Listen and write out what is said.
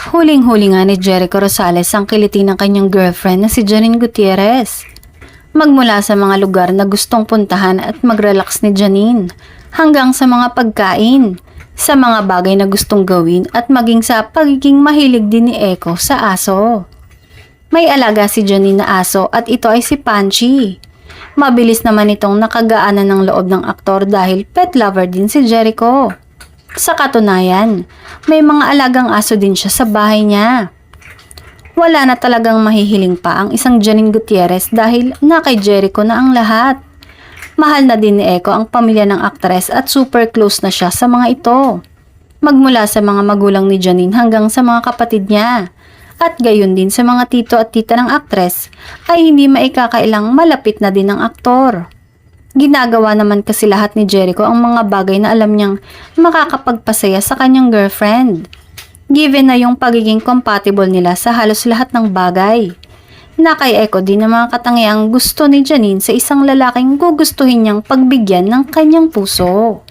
Huling-huli nga ni Jericho Rosales ang kiliti ng kanyang girlfriend na si Janine Gutierrez. Magmula sa mga lugar na gustong puntahan at mag-relax ni Janine, hanggang sa mga pagkain, sa mga bagay na gustong gawin at maging sa pagiging mahilig din ni Echo sa aso. May alaga si Janine na aso at ito ay si Panchi. Mabilis naman itong nakagaanan ng loob ng aktor dahil pet lover din si Jericho. Sa katunayan, may mga alagang aso din siya sa bahay niya. Wala na talagang mahihiling pa ang isang Janine Gutierrez dahil na kay Jericho na ang lahat. Mahal na din ni Echo ang pamilya ng aktres at super close na siya sa mga ito. Magmula sa mga magulang ni Janine hanggang sa mga kapatid niya. At gayon din sa mga tito at tita ng aktres ay hindi maikakailang malapit na din ng aktor. Ginagawa naman kasi lahat ni Jericho ang mga bagay na alam niyang makakapagpasaya sa kanyang girlfriend. Given na yung pagiging compatible nila sa halos lahat ng bagay. Na kay Echo din ang mga katangiang gusto ni Janine sa isang lalaking gugustuhin niyang pagbigyan ng kanyang puso.